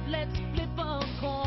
let's flip a coin.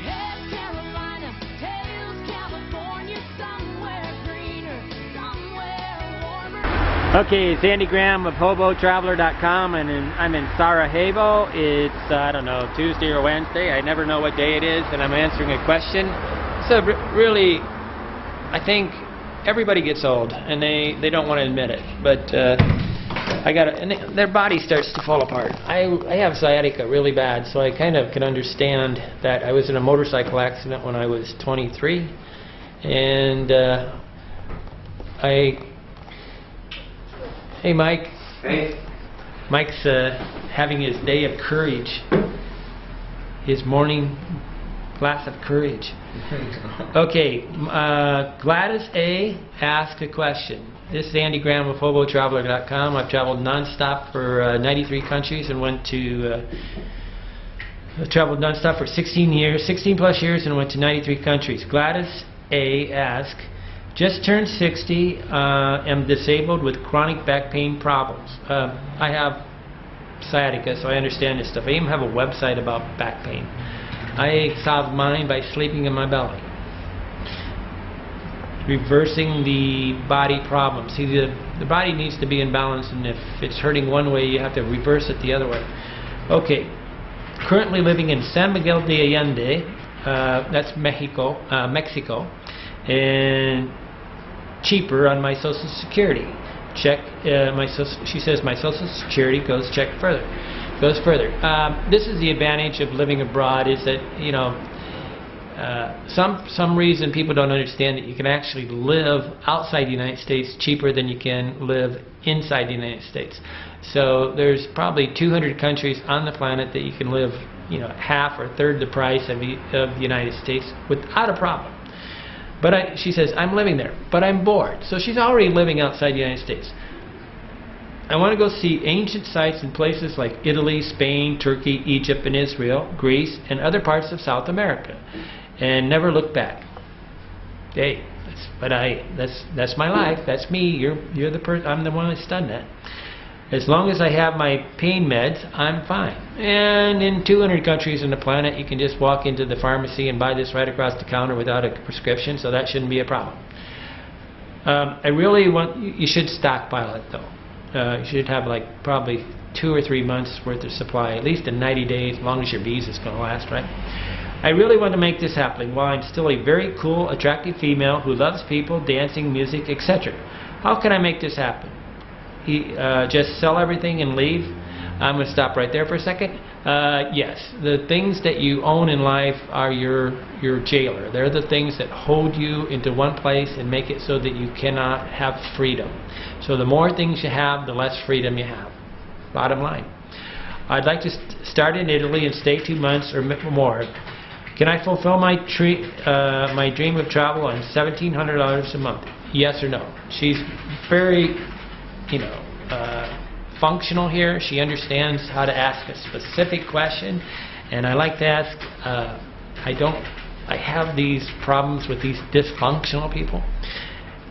Head Carolina, tails California, somewhere greener, somewhere warmer. Okay, it's Andy Graham of hoboontheroad.com, and I'm in Sarajevo. It's, I don't know, Tuesday or Wednesday. I never know what day it is, and I'm answering a question. So really, I think everybody gets old, and they don't want to admit it. But their body starts to fall apart. I have sciatica really bad, so I kind of can understand that. I was in a motorcycle accident when I was 23, and Hey, Mike. Hey. Mike's having his day of courage. His morning glass of courage. Okay, Gladys A. asked a question. This is Andy Graham of hoboontheroad.com. I've traveled non-stop for 93 countries and traveled non-stop for 16 plus years and went to 93 countries. Gladys A. asked, just turned 60, am disabled with chronic back pain problems. I have sciatica, so I understand this stuff. I even have a website about back pain. I solve mine by sleeping in my belly. Reversing the body problem. See, the body needs to be in balance, and if it's hurting one way, you have to reverse it the other way. Okay, currently living in San Miguel de Allende, that's Mexico, and cheaper on my Social Security. Check she says my Social Security goes further. This is the advantage of living abroad, is that, you know, some reason people don't understand that you can actually live outside the United States cheaper than you can live inside the United States. So there's probably 200 countries on the planet that you can live, you know, half or a third the price of the United States without a problem. But she says, I'm living there, but I'm bored. So she's already living outside the United States. I want to go see ancient sites in places like Italy, Spain, Turkey, Egypt, and Israel, Greece, and other parts of South America, and never look back. Hey, that's my life. That's me. You're the person. I'm the one that's done that. As long as I have my pain meds, I'm fine. And in 200 countries on the planet, you can just walk into the pharmacy and buy this right across the counter without a prescription, so that shouldn't be a problem. I really want, you should stockpile it though. You should have like probably 2 or 3 months worth of supply, at least in 90 days, as long as your visa's going to last, right? I really want to make this happen while I'm still a very cool, attractive female who loves people, dancing, music, etc. How can I make this happen? Just sell everything and leave? I'm going to stop right there for a second. Yes, the things that you own in life are your jailer. They're the things that hold you into one place and make it so that you cannot have freedom. So the more things you have, the less freedom you have. Bottom line. I'd like to start in Italy and stay 2 months or more. Can I fulfill my dream of travel on $1,700 a month? Yes or no? She's very, you know, functional here. She understands how to ask a specific question, and I like to ask. I have these problems with these dysfunctional people.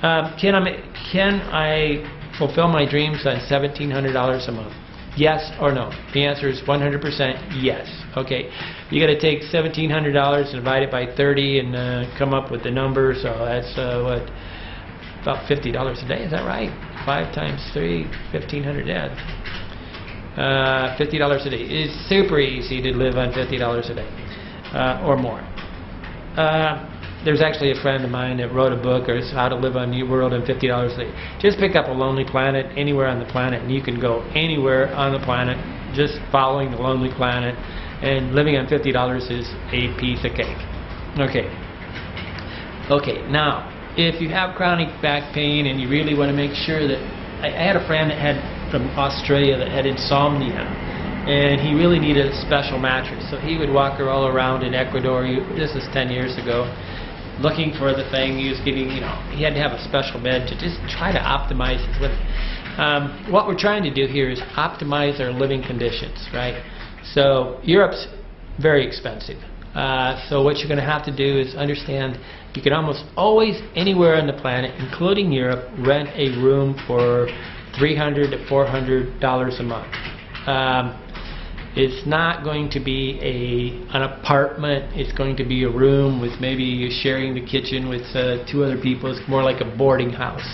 Can I fulfill my dreams on $1,700 a month? Yes or no? The answer is 100% yes. Okay, you got to take $1,700 and divide it by 30 and come up with the number. So that's what, about $50 a day. Is that right? 5 times 3, 1,500. Yeah, $50 a day. It's super easy to live on $50 a day or more. There's actually a friend of mine that wrote a book, or How to Live on New World on $50 a day. Just pick up a lonely planet anywhere on the planet, and you can go anywhere on the planet just following the lonely planet, and living on $50 is a piece of cake. Okay, now, if you have chronic back pain and you really want to make sure that... I had a friend that had, from Australia, that had insomnia, and he really needed a special mattress. So he would walk her all around in Ecuador. This is 10 years ago. Looking for the thing. He was getting, you know, he had to have a special bed to just try to optimize his living. What we're trying to do here is optimize our living conditions, right? So Europe's very expensive. So what you're going to have to do is understand you can almost always, anywhere on the planet, including Europe, rent a room for $300 to $400 a month. It's not going to be an apartment. It's going to be a room with maybe you're sharing the kitchen with 2 other people. It's more like a boarding house,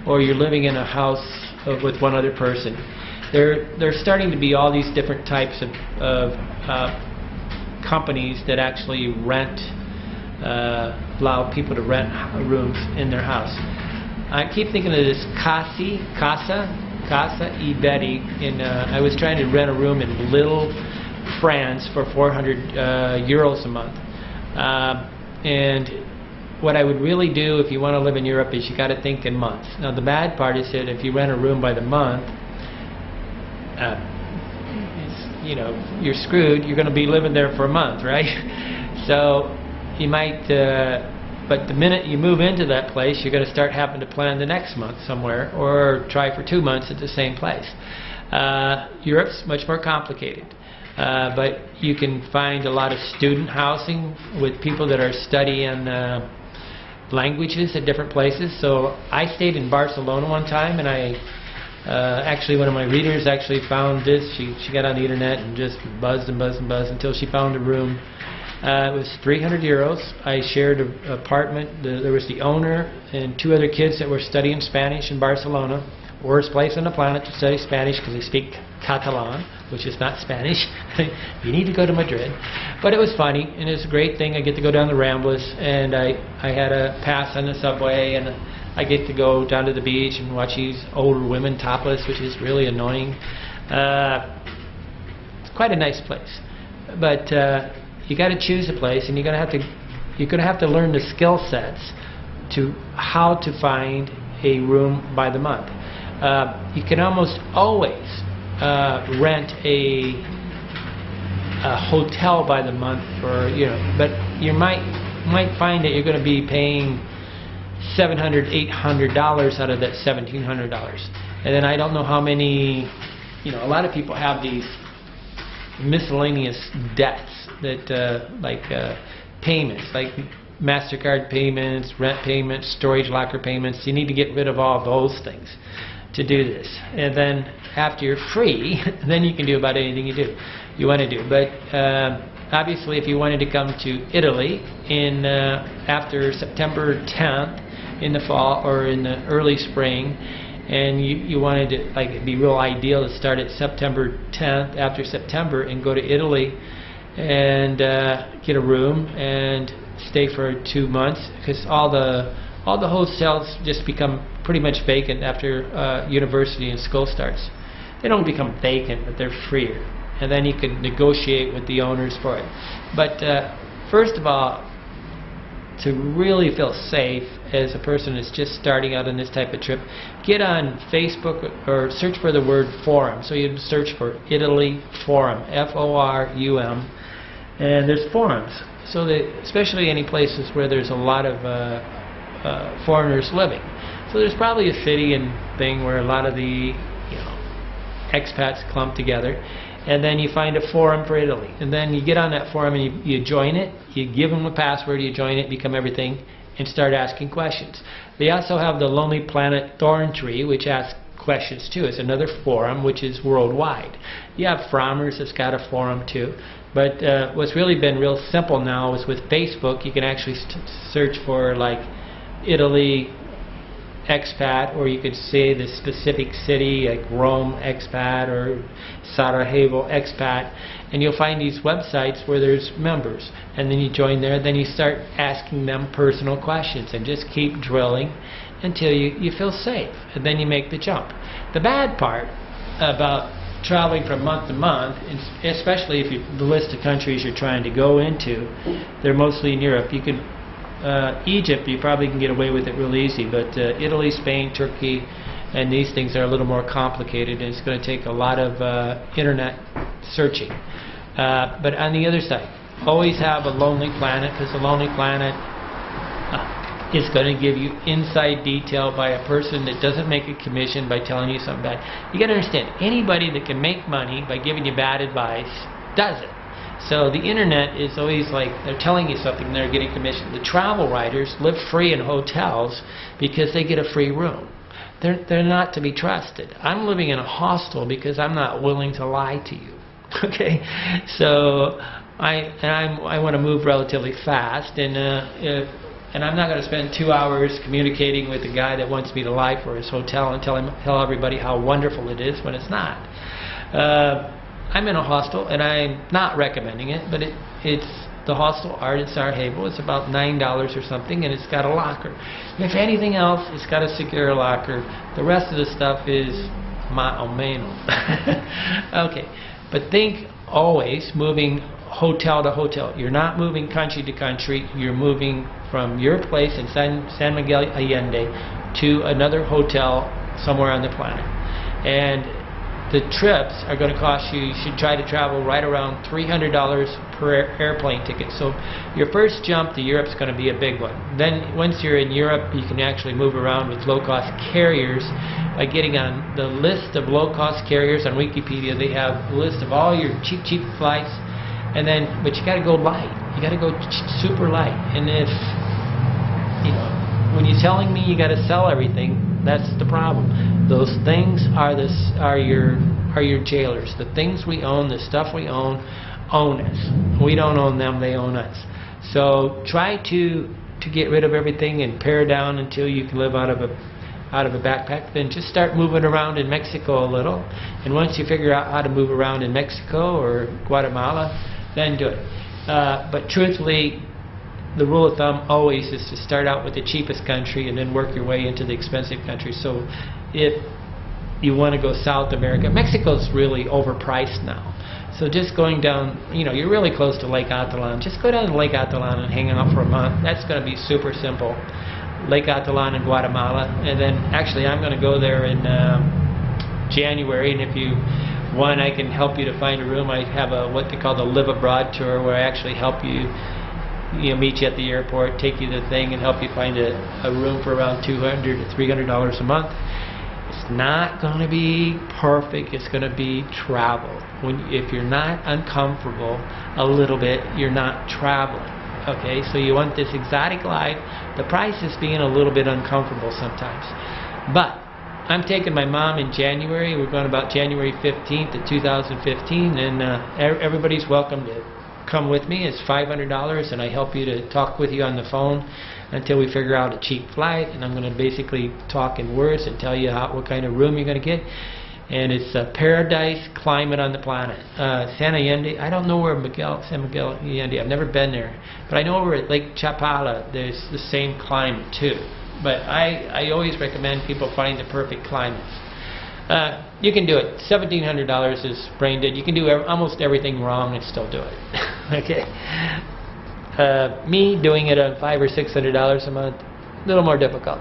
or you're living in a house with one other person. There's starting to be all these different types of companies that actually allow people to rent rooms in their house. I keep thinking of this Casa e Betty. I was trying to rent a room in Lille, France for 400 euros a month. And what I would really do if you want to live in Europe is you got to think in months. Now the bad part is that if you rent a room by the month, you're screwed. You're going to be living there for a month, right? So you might, but the minute you move into that place, you're going to start having to plan the next month somewhere, or try for 2 months at the same place. Europe's much more complicated, but you can find a lot of student housing with people that are studying languages at different places. So I stayed in Barcelona one time, and actually one of my readers actually found this. She got on the internet and just buzzed and buzzed and buzzed until she found a room. It was 300 euros. I shared an apartment. There was the owner and 2 other kids that were studying Spanish in Barcelona. Worst place on the planet to study Spanish because they speak Catalan, which is not Spanish. You need to go to Madrid. But it was funny, and it was a great thing. I get to go down the Ramblas, and I had a pass on the subway, and I get to go down to the beach and watch these older women topless, which is really annoying. It's quite a nice place. But you got to choose a place, and you're going to have to learn the skill sets to how to find a room by the month. You can almost always rent a hotel by the month, but you might find that you're going to be paying $700, $800 out of that $1,700, and then I don't know how many. A lot of people have these miscellaneous debts that payments, like MasterCard payments, rent payments, storage locker payments. You need to get rid of all those things to do this, and then after you're free, then you can do about anything you want to do. But obviously, if you wanted to come to Italy after September 10th in the fall or in the early spring, and you wanted to, it'd be real ideal to start at September 10th after September and go to Italy and get a room and stay for 2 months, because all the hotels just become pretty much vacant after university and school starts. They don't become vacant, but they're freer, and then you can negotiate with the owners for it. But first of all, to really feel safe as a person that's just starting out on this type of trip, get on Facebook or search for the word forum. So you search for Italy Forum, F-O-R-U-M, and there's forums. So that, especially any places where there's a lot of foreigners living. So there's probably a city and thing where a lot of the expats clump together, and then you find a forum for Italy, and then you get on that forum and you join it. You give them a password, you join it, become everything, and start asking questions. They also have the Lonely Planet Thorntree, which asks questions too. It's another forum which is worldwide. You have Frommers that's got a forum too. But what's really been real simple now is with Facebook, you can actually search for like Italy expat, or you could say the specific city like Rome expat or Sarajevo expat, and you'll find these websites where there's members, and then you join there, then you start asking them personal questions and just keep drilling until you feel safe, and then you make the jump. The bad part about traveling from month to month, especially if the list of countries you're trying to go into, they're mostly in Europe. You could Egypt, you probably can get away with it real easy, but Italy, Spain, Turkey, and these things are a little more complicated, and it's going to take a lot of internet searching. But on the other side, always have a Lonely Planet, because the Lonely Planet is going to give you inside detail by a person that doesn't make a commission by telling you something bad. You got to understand, anybody that can make money by giving you bad advice does it. So the internet is always like they're telling you something and they're getting commission. The travel writers live free in hotels because they get a free room. they're not to be trusted. I'm living in a hostel because I'm not willing to lie to you. Okay, so I want to move relatively fast, and I'm not going to spend 2 hours communicating with a guy that wants me to lie for his hotel and tell everybody how wonderful it is when it's not. I'm in a hostel, and I'm not recommending it, but it's the hostel Art at Sarajevo. It's about $9 or something, and it's got a locker. If anything else, it's got a secure locker. The rest of the stuff is más o menos. Okay, but think always moving hotel to hotel. You're not moving country to country. You're moving from your place in San Miguel Allende to another hotel somewhere on the planet. And the trips are going to cost you should try to travel right around $300 per airplane ticket. So your first jump to Europe is going to be a big one. Then once you're in Europe, you can actually move around with low-cost carriers by getting on the list of low-cost carriers on Wikipedia. They have a list of all your cheap flights, and then but you got to go light. You got to go super light. And if when you're telling me you got to sell everything, that's the problem. Those things are your jailers. The things we own, the stuff we own us. We don't own them, they own us. So try to get rid of everything and pare down until you can live out of a backpack. Then just start moving around in Mexico a little. And once you figure out how to move around in Mexico or Guatemala, then do it. But truthfully, the rule of thumb always is to start out with the cheapest country and then work your way into the expensive country. So if you want to go South America, Mexico's really overpriced now. So just going down, you're really close to Lake Atitlan. Just go down to Lake Atitlan and hang out for a month. That's going to be super simple. Lake Atitlan in Guatemala. And then actually I'm going to go there in January. And if you want, I can help you to find a room. I have what they call the Live Abroad tour, where I actually help you meet you at the airport, take you to the thing, and help you find a room for around $200 to $300 a month. It's not going to be perfect. It's going to be travel. If you're not uncomfortable a little bit, you're not traveling. Okay, so you want this exotic life. The price is being a little bit uncomfortable sometimes. But I'm taking my mom in January. We're going about January 15th of 2015, and everybody's welcome to come with me. It's $500, and I help you to talk with you on the phone until we figure out a cheap flight. And I'm going to basically talk in words and tell you what kind of room you're going to get. And it's a paradise climate on the planet. San Allende, I don't know where San Miguel Allende, I've never been there, but I know over at Lake Chapala there's the same climate too. But I always recommend people find the perfect climates. You can do it. $1,700 is brain dead. You can do almost everything wrong and still do it. Okay. Me doing it on $500 or $600 a month, a little more difficult.